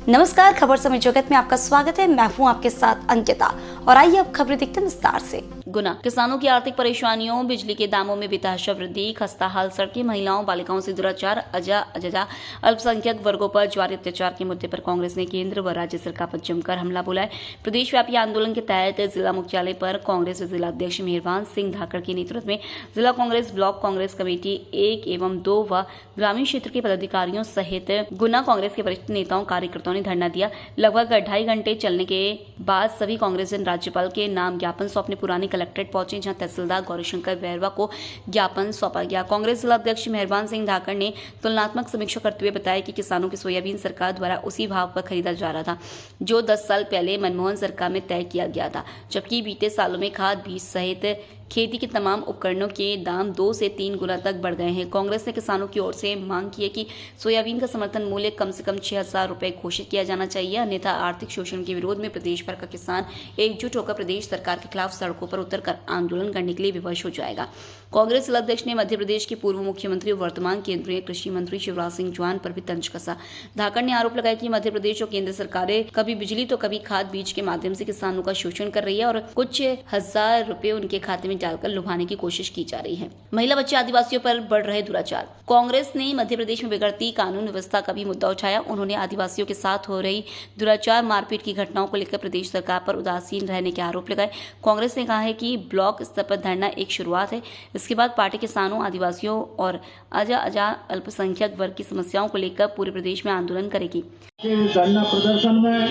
नमस्कार, खबर समय जगत में आपका स्वागत है। मैं हूं आपके साथ अंकिता और आइए अब खबरें देखते हैं विस्तार से। गुना किसानों की आर्थिक परेशानियों, बिजली के दामों में बेतहाशा वृद्धि, खस्ता हाल सड़कें, महिलाओं बालिकाओं से दुराचार, अजजा अल्पसंख्यक वर्गों पर जारी अत्याचार के मुद्दे पर कांग्रेस ने केंद्र व राज्य सरकार पर जमकर हमला बोला है। प्रदेश व्यापी आंदोलन के तहत जिला मुख्यालय पर कांग्रेस जिला अध्यक्ष मेहरबान सिंह धाकड़ के नेतृत्व में जिला कांग्रेस, ब्लॉक कांग्रेस कमेटी 1 एवं 2 व ग्रामीण क्षेत्र के पदाधिकारियों सहित गुना कांग्रेस के वरिष्ठ नेताओं कार्यकर्ताओं ने धरना दिया। लगभग 2.5 घंटे चलने के बाद सभी कांग्रेसजन राज्यपाल के नाम ज्ञापन सौंपने पुरानी कलेक्ट्रेट पहुंचे, जहां तहसीलदार गौरीशंकर बैरवा को ज्ञापन सौंपा गया। कांग्रेस जिला अध्यक्ष मेहरबान सिंह धाकड़ ने तुलनात्मक समीक्षा करते हुए बताया कि किसानों की सोयाबीन सरकार द्वारा उसी भाव पर खरीदा जा रहा था जो 10 साल पहले मनमोहन सरकार में तय किया गया था, जबकि बीते सालों में खाद, बीज सहित खेती के तमाम उपकरणों के दाम 2 से 3 गुना तक बढ़ गए हैं। कांग्रेस ने किसानों की ओर से मांग की है कि सोयाबीन का समर्थन मूल्य कम से कम 6,000 रुपए घोषित किया जाना चाहिए, अन्यथा आर्थिक शोषण के विरोध में प्रदेश भर का किसान एकजुट होकर प्रदेश सरकार के खिलाफ सड़कों पर उतरकर आंदोलन करने के लिए विवश हो जाएगा। कांग्रेस जिला अध्यक्ष ने मध्य प्रदेश के पूर्व मुख्यमंत्री और वर्तमान केंद्रीय कृषि मंत्री शिवराज सिंह चौहान पर भी तंज कसा। धाकड़ ने आरोप लगाया कि मध्य प्रदेश और केंद्र सरकारें कभी बिजली तो कभी खाद बीज के माध्यम से किसानों का शोषण कर रही है और कुछ हजार रुपए उनके खाते में डालकर लुभाने की कोशिश की जा रही है। महिला बच्चे आदिवासियों पर बढ़ रहे दुराचार। कांग्रेस ने मध्य प्रदेश में बिगड़ती कानून व्यवस्था का भी मुद्दा उठाया। उन्होंने आदिवासियों के साथ हो रही दुराचार, मारपीट की घटनाओं को लेकर प्रदेश सरकार पर उदासीन रहने के आरोप लगाए। कांग्रेस ने कहा है कि ब्लॉक स्तर पर धरना एक शुरुआत है, इसके बाद पार्टी किसानों, आदिवासियों और अजजा अल्पसंख्यक वर्ग की समस्याओं को लेकर पूरे प्रदेश में आंदोलन करेगी। धरना प्रदर्शन में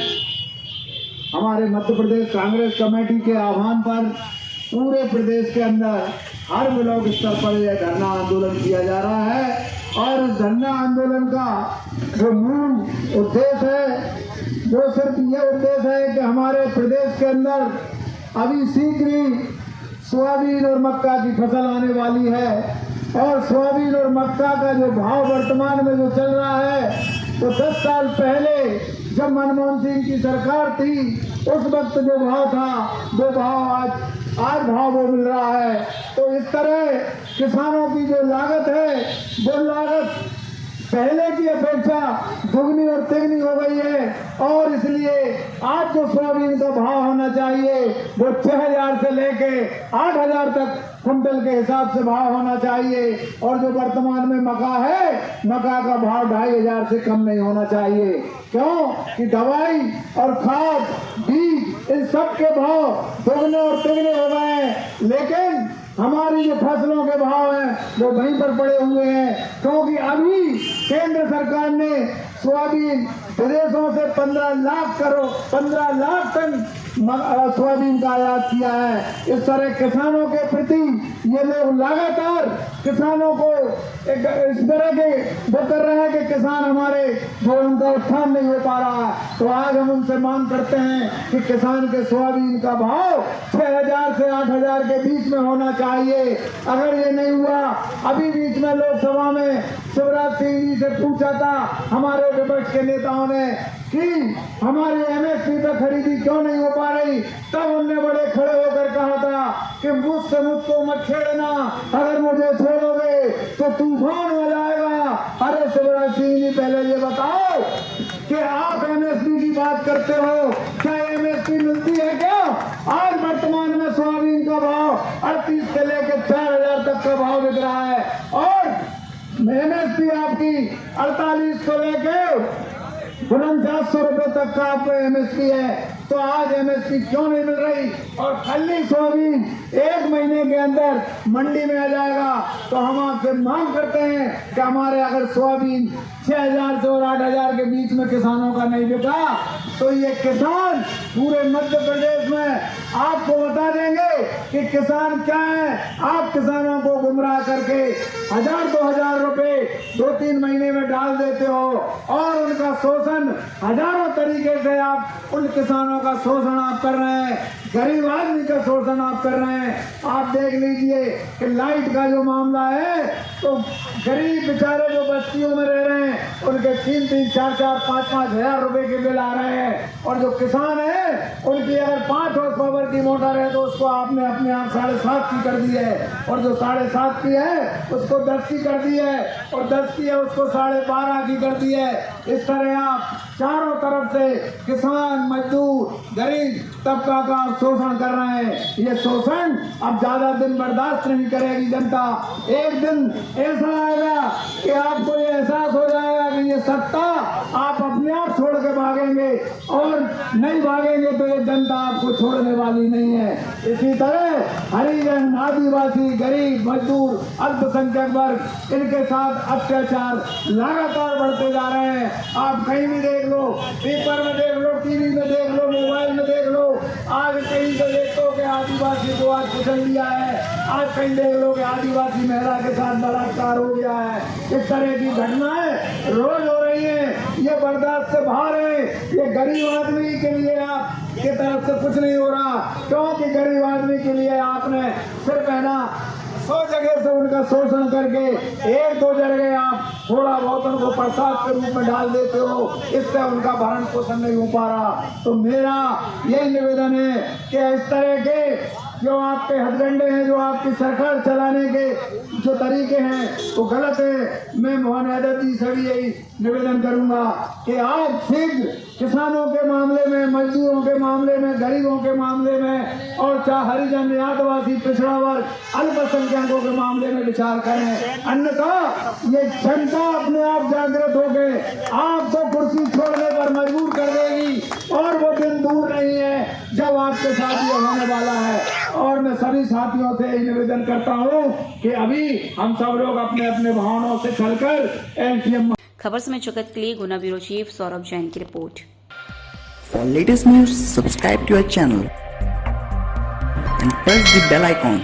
हमारे मध्य प्रदेश कांग्रेस कमेटी के आह्वान पर पूरे प्रदेश के अंदर हर ब्लॉक स्तर पर यह धरना आंदोलन किया जा रहा है और इस धरना आंदोलन का जो मूल उद्देश्य है वो सिर्फ ये उद्देश्य है कि हमारे प्रदेश के अंदर अभी शीघ्र ही सोयाबीन और मक्का की फसल आने वाली है और सोयाबीन और मक्का का जो भाव वर्तमान में जो चल रहा है तो 10 साल पहले जब मनमोहन सिंह की सरकार थी उस वक्त जो भाव था वो भाव आज भाव वो मिल रहा है। तो इस तरह किसानों की जो लागत है वो लागत पहले की अपेक्षा दुगनी और तिगनी हो गई है और इसलिए आज जो सोयाबीन का भाव होना चाहिए वो 6,000 से लेके 8,000 तक कुंटल के हिसाब से भाव होना चाहिए और जो वर्तमान में मक्का है, मक्का का भाव 2,500 से कम नहीं होना चाहिए। क्यों कि दवाई और खाद, बीज इन सब के भाव दुगने और तिगने हो गए हैं, लेकिन हमारी जो फसलों के भाव हैं वो वहीं पर पड़े हुए हैं, क्योंकि अभी केंद्र सरकार ने सोयाबीन विदेशों से 15 लाख टन सोयाबीन का आयात किया है। इस तरह किसानों के प्रति ये लोग लगातार किसानों को इस तरह के वो कर रहे हैं कि किसान हमारे जो उनका उत्थान नहीं हो पा रहा है। तो आज हम उनसे मांग करते हैं कि किसान के सोयाबीन का भाव 6,000 से 8,000 के बीच में होना चाहिए। अगर ये नहीं हुआ, अभी बीच में लोकसभा में शिवराज सिंह जी से पूछा था हमारे विपक्ष के नेताओं ने कि हमारी MSP पर खरीदी क्यों नहीं हो पा रही, तब उनने बड़े खड़े होकर कहा था कि मुझको मत छेड़ना, अगर मुझे छोड़ोगे तो तूफान हो जाएगा। अरे शिवराज सिंह जी पहले ये बताओ कि आप MSP की बात करते हो, क्या MSP मिलती है क्या? आज वर्तमान में सोयाबीन का भाव 38 से लेकर 4,000 तक का भाव बिक रहा है और MSP आपकी 48 से लेकर 4900 रुपए तक का आपको MSP है। तो आज MSP क्यों नहीं मिल रही और खाली सोयाबीन 1 महीने के अंदर मंडी में आ जाएगा? तो हम आपसे मांग करते हैं कि हमारे अगर सोयाबीन 6,000 से और 8,000 के बीच में किसानों का नहीं बिका तो ये किसान पूरे मध्य प्रदेश में आपको बता देंगे कि किसान क्या है। आप किसानों को गुमराह करके 1,000-2,000 रुपए 2-3 महीने में डाल देते हो और उनका शोषण हजारों तरीके से आप उन किसानों किसानों का शोषण आप कर रहे हैं, गरीब आदमी का शोषण आप कर रहे हैं। आप देख लीजिए कि लाइट का जो मामला है, तो गरीब बेचारे जो बस्तियों में रह रहे हैं उनके 3-3, 4-4, 5-5 हजार रुपए के बिल आ रहे हैं, और जो किसान है उनकी अगर 5 हॉर्स पावर की मोटर है तो उसको आपने अपने आप 7.5 की कर दी है, और जो 7.5 की है उसको 10 की कर दी है, और 10 की है उसको 12.5 की कर दी है। इस तरह आप चारों तरफ से किसान, मजदूर, गरीब तबका का आप शोषण कर रहे हैं। ये शोषण अब ज्यादा दिन बर्दाश्त नहीं करेगी जनता। एक दिन ऐसा आएगा कि आपको ये एहसास हो जाएगा कि ये सत्ता आप अपने आप छोड़ के भागेंगे, और नहीं भागेंगे तो ये जनता आपको छोड़ने वाली नहीं है। इसी तरह हरिजन, आदिवासी, गरीब, मजदूर, अल्पसंख्यक वर्ग, इनके साथ अत्याचार लगातार बढ़ते जा रहे हैं। आप कहीं भी देख लो, पेपर में देख लो, टीवी में देख लो, मोबाइल में देख लो, आज कहीं तो देख लो कि आदिवासी को आज कुचल दिया है, आज कहीं देख लो कि आदिवासी महिला के साथ बलात्कार हो गया है। इस तरह की घटनाएं रोज हो रही हैं। ये बर्दाश्त से बाहर है। ये गरीब आदमी के लिए आप की तरफ से कुछ नहीं हो रहा, क्योंकि गरीब आदमी के लिए आपने सिर्फ है ना 100 जगह से उनका शोषण करके 1-2 जगह आप थोड़ा बहुत उनको प्रसाद के रूप में डाल देते हो, इससे उनका भरण पोषण नहीं हो पा रहा। तो मेरा यही निवेदन है कि इस तरह के जो आपके हथकंडे हैं, जो आपकी सरकार चलाने के जो तरीके हैं वो गलत है। मैं मोहन यादव जी से भी यही निवेदन करूंगा कि आप शीघ्र किसानों के मामले में, मजदूरों के मामले में, गरीबों के मामले में, और चाहे हरिजन, आदिवासी, पिछड़ा वर्ग, अल्पसंख्यकों के मामले में विचार करें। अन्यथा ये जनता अपने आप जागृत होकर आपको कुर्सी छोड़ने पर मजबूर कर देगी, और वो दिन दूर नहीं है जब आपके साथ ये होने वाला है। और मैं सभी साथियों से यही निवेदन करता हूँ कि अभी हम सब लोग अपने अपने भावनाओं से चलकर एनसीएम। खबर समय जगत के लिए गुना ब्यूरो चीफ सौरभ जैन की report. For latest news, subscribe to our channel and press the bell icon.